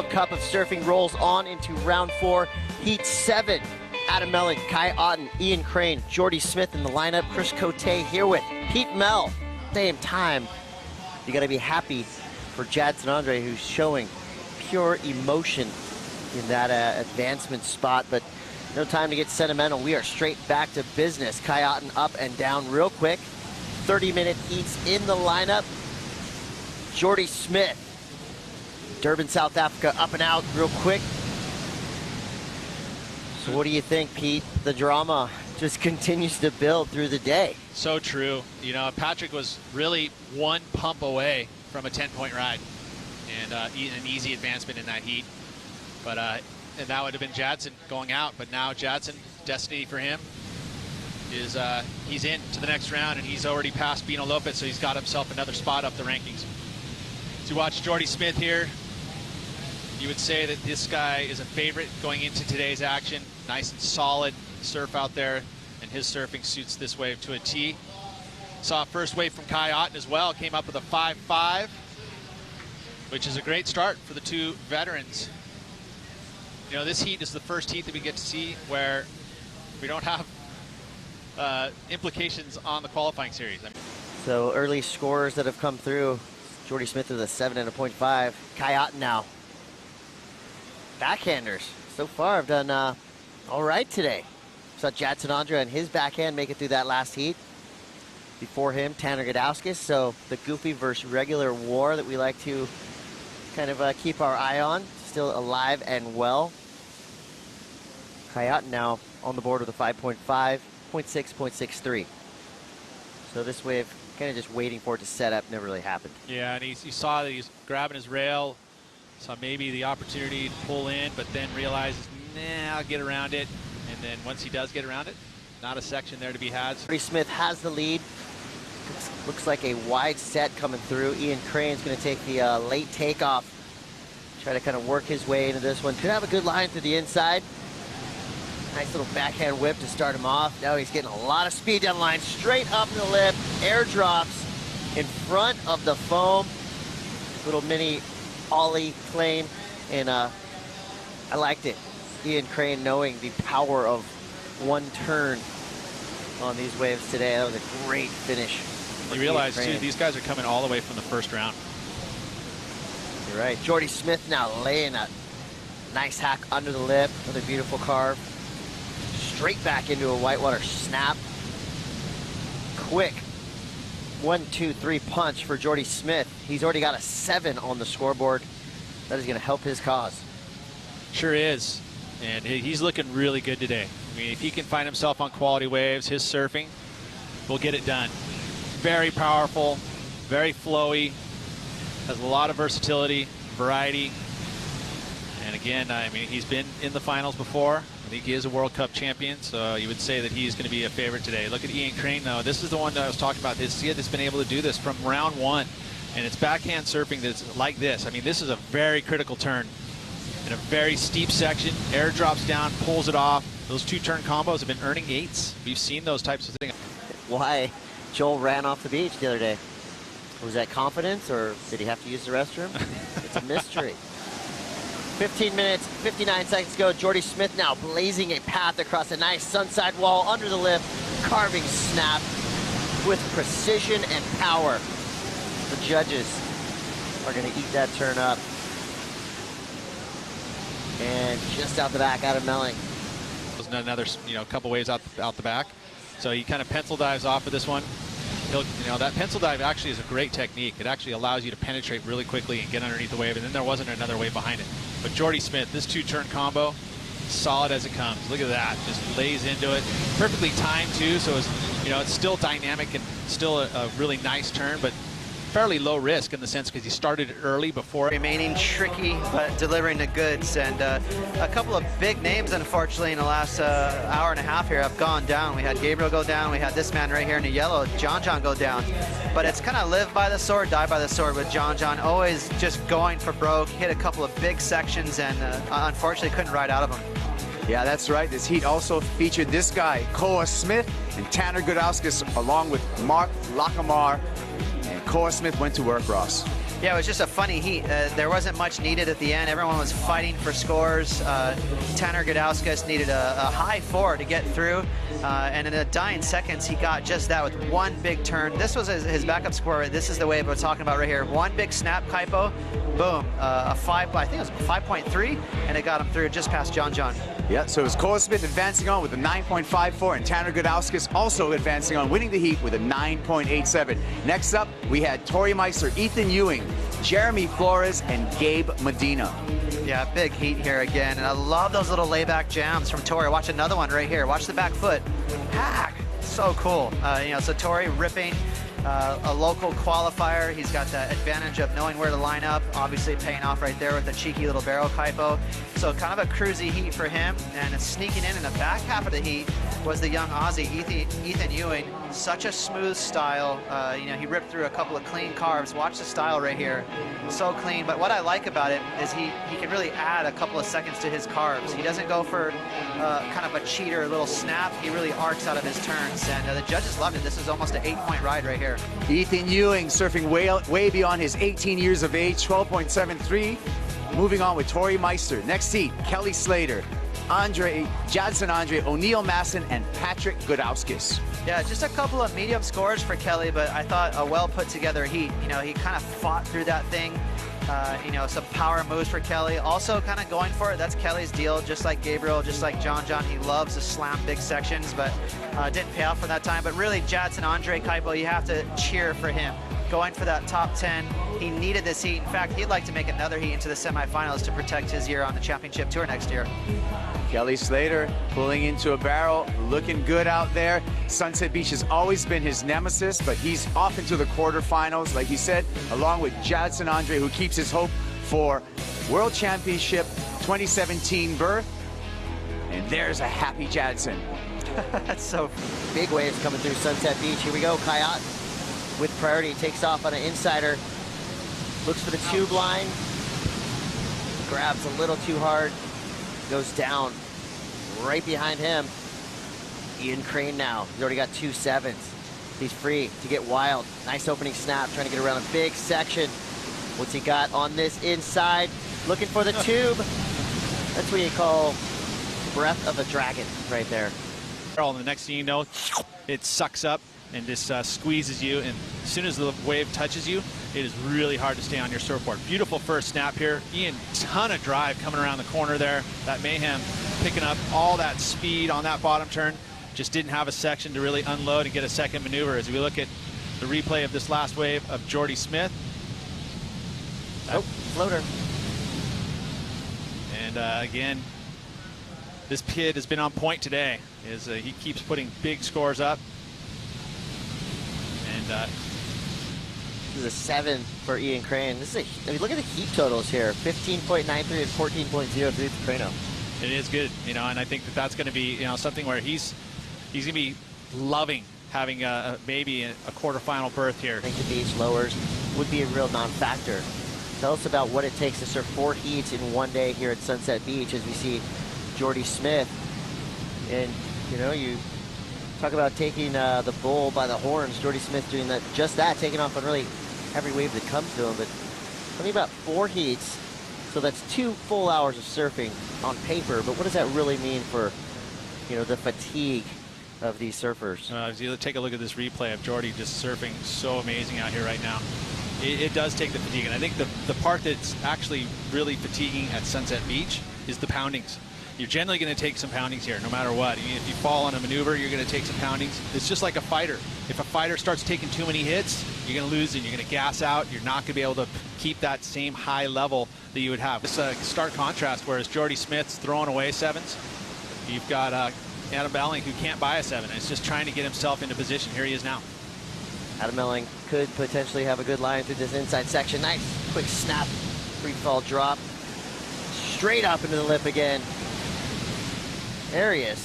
World Cup of Surfing rolls on into round 4, Heat 7. Adam Mellings, Kai Otton, Ian Crane, Jordy Smith in the lineup, Chris Cote here with Pete Mel. Same time, you got to be happy for Jadson Andre, who's showing pure emotion in that advancement spot, but no time to get sentimental. We are straight back to business. Kai Otton up and down real quick. 30-minute heats in the lineup. Jordy Smith, Durban, South Africa, up and out real quick. So what do you think, Pete? The drama just continues to build through the day. So true. You know, Patrick was really one pump away from a 10-point ride and an easy advancement in that heat. But and that would have been Jadson going out. But now Jadson, destiny for him is he's in to the next round, and he's already passed Bino Lopez, so he's got himself another spot up the rankings. To watch Jordy Smith here, you would say that this guy is a favorite going into today's action. Nice and solid surf out there, and his surfing suits this wave to a T. Saw a first wave from Kai Otton as well, came up with a 5.5, which is a great start for the two veterans. You know, this heat is the first heat that we get to see where we don't have implications on the qualifying series. So early scores that have come through, Jordy Smith with a 7 and a 0.5. Kai Otton now. Backhanders so far have done all right today. Saw Jadson Andre and his backhand make it through that last heat. Before him, Tanner Gudauskas. So the goofy versus regular war that we like to kind of keep our eye on, still alive and well. Kai Otton now on the board with a 5.5, 0.6, 0.63. So this wave kind of just waiting for it to set up, never really happened. Yeah, and you saw that he's grabbing his rail, saw maybe the opportunity to pull in, but then realizes, nah, I'll get around it. And then once he does get around it, not a section there to be had. Jordy Smith has the lead. Looks like a wide set coming through. Ian Crane's going to take the late takeoff. Try to kind of work his way into this one. Could have a good line through the inside. Nice little backhand whip to start him off. Now he's getting a lot of speed down the line, straight up the lip, airdrops in front of the foam. Little mini ollie claim, and I liked it. Ian Crane knowing the power of one turn on these waves today. That was a great finish. You realize, too, these guys are coming all the way from the first round. You're right. Jordy Smith now laying a nice hack under the lip. Another beautiful carve. Straight back into a whitewater snap. Quick 1, 2, 3 punch for Jordy Smith. He's already got a 7 on the scoreboard. That is going to help his cause. Sure is. And he's looking really good today. I mean, if he can find himself on quality waves, his surfing will get it done. Very powerful, very flowy, has a lot of versatility, variety. And again, I mean, he's been in the finals before. I think he is a World Cup champion, so you would say that he's going to be a favorite today. Look at Ian Crane, though. This is the one that I was talking about. This kid that's been able to do this from round 1. And it's backhand surfing that's like this. I mean, this is a very critical turn in a very steep section. Air drops down, pulls it off. Those 2-turn combos have been earning 8s. We've seen those types of things. Why Joel ran off the beach the other day? Was that confidence, or did he have to use the restroom? It's a mystery. 15 minutes, 59 seconds to go. Jordy Smith now blazing a path across a nice sunside wall under the lip, carving snap with precision and power. The judges are going to eat that turn up. And just out the back, Adam Mellings. Another, couple waves out the back. So he kind of pencil dives off of this one. That pencil dive actually is a great technique. It actually allows you to penetrate really quickly and get underneath the wave, and then there wasn't another wave behind it. But Jordy Smith, this 2-turn combo, solid as it comes. Look at that, just lays into it. Perfectly timed too, so it's still dynamic and still a really nice turn, but fairly low risk in the sense because he started it early before. Remaining tricky, but delivering the goods. And a couple of big names, unfortunately, in the last hour and a half here have gone down. We had Gabriel go down. We had this man right here in the yellow, John go down. But it's kind of live by the sword, die by the sword with John. Always just going for broke, hit a couple of big sections, and unfortunately couldn't ride out of them. Yeah, that's right. This heat also featured this guy, Koa Smith, and Tanner Gudauskas, along with Mark Lachamar and Cole Smith went to work, Ross. Yeah, it was just a funny heat. There wasn't much needed at the end. Everyone was fighting for scores. Tanner Gudauskas needed a high 4 to get through. And in the dying seconds, he got just that with one big turn. This was his backup score. This is the wave we're talking about right here. One big snap, Kaipo, boom, a 5, I think it was 5.3, and it got him through just past John. Yeah, so it was Cole Smith advancing on with a 9.54, and Tanner Gudauskas also advancing on, winning the heat with a 9.87. Next up, we had Tori Meister, Ethan Ewing, Jeremy Flores, and Gabe Medina. Yeah, big heat here again, and I love those little layback jams from Tori. Watch another one right here. Watch the back foot. Hack! So cool. So Tori ripping a local qualifier. He's got the advantage of knowing where to line up, obviously paying off right there with the cheeky little barrel Kaipo. So kind of a cruisy heat for him, and sneaking in the back half of the heat was the young Aussie, Ethan Ewing. Such a smooth style. He ripped through a couple of clean carves. Watch the style right here. So clean, but what I like about it is he can really add a couple of seconds to his carves. He doesn't go for kind of a cheater little snap. He really arcs out of his turns, and the judges loved it. This is almost an 8-point ride right here. Ethan Ewing surfing way beyond his 18 years of age, 12.73. Moving on with Tori Meister. Next heat, Kelly Slater, Jadson Andre, O'Neal Masson, and Patrick Gudauskas. Yeah, just a couple of medium scores for Kelly, but I thought a well put together heat. He kind of fought through that thing. Some power moves for Kelly. Also kind of going for it. That's Kelly's deal, just like Gabriel, just like John. He loves to slam big sections, but didn't pay off for that time. But really, Jadson Andre Kaipo, you have to cheer for him. Going for that top 10. He needed this heat. In fact, he'd like to make another heat into the semifinals to protect his year on the championship tour next year. Kelly Slater pulling into a barrel, looking good out there. Sunset Beach has always been his nemesis, but he's off into the quarterfinals, like he said, along with Jadson Andre, who keeps his hope for World Championship 2017 berth. And there's a happy Jadson. That's so big waves coming through Sunset Beach. Here we go. Kai Otton with priority takes off on an insider. Looks for the tube line. Grabs a little too hard. Goes down. Right behind him, Ian Crane now. He's already got 2 7s. He's free to get wild. Nice opening snap, trying to get around a big section. What's he got on this inside? Looking for the tube. That's what you call breath of a dragon right there. And the next thing you know, it sucks up and just squeezes you, and as soon as the wave touches you, it is really hard to stay on your surfboard. Beautiful first snap here. Ian, ton of drive coming around the corner there. That Mayhem picking up all that speed on that bottom turn. Just didn't have a section to really unload and get a second maneuver. As we look at the replay of this last wave of Jordy Smith. Floater. And again, this kid has been on point today. He keeps putting big scores up. And this is a 7 for Ian Crane. This is look at the heat totals here: 15.93 and 14.03 for Crano. It is good, and I think that's going to be, something where he's going to be loving having maybe a quarterfinal berth here. I think the beach lowers would be a real non-factor. Tell us about what it takes to surf 4 heats in one day here at Sunset Beach, as we see Jordy Smith. And you talk about taking the bull by the horns. Jordy Smith doing that, taking off on really every wave that comes to him. But tell me about 4 heats. So that's 2 full hours of surfing on paper. But what does that really mean for, the fatigue of these surfers? If you take a look at this replay of Jordy just surfing so amazing out here right now, it does take the fatigue. And I think the part that's actually really fatiguing at Sunset Beach is the poundings. You're generally going to take some poundings here, no matter what. If you fall on a maneuver, you're going to take some poundings. It's just like a fighter. If a fighter starts taking too many hits, you're going to lose and you're going to gas out. You're not going to be able to keep that same high level that you would have. It's a stark contrast, whereas Jordy Smith's throwing away 7s. You've got Adam Mellings, who can't buy a 7. It's just trying to get himself into position. Here he is now. Adam Mellings could potentially have a good line through this inside section. Nice quick snap, free fall drop. Straight up into the lip again. There he is.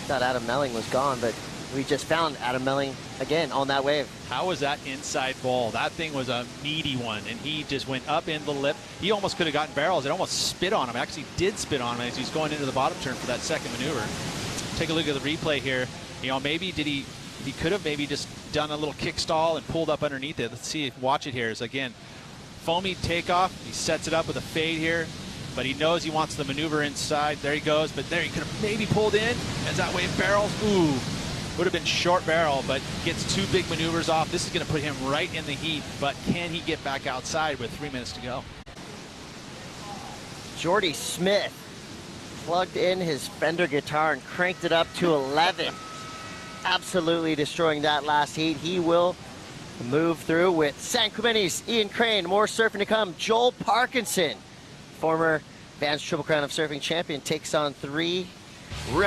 Thought Adam Mellings was gone, but we just found Adam Mellings again on that wave. How was that inside ball? That thing was a meaty one, and he just went up in the lip. He almost could have gotten barrels. It almost spit on him. Actually did spit on him as he's going into the bottom turn for that second maneuver. Take a look at the replay here. Maybe did he he could have maybe just done a little kick stall and pulled up underneath it. Let's see, watch it here. Is again, foamy takeoff. He sets it up with a fade here, but he knows he wants the maneuver inside. There he goes, but there he could have maybe pulled in as that wave barrels. Ooh, would have been short barrel, but gets 2 big maneuvers off. This is going to put him right in the heat, but can he get back outside with 3 minutes to go? Jordy Smith plugged in his Fender guitar and cranked it up to 11. Absolutely destroying that last heat. He will move through with San Clemente's Ian Crane. More surfing to come. Joel Parkinson, former Vans Triple Crown of Surfing champion, takes on 3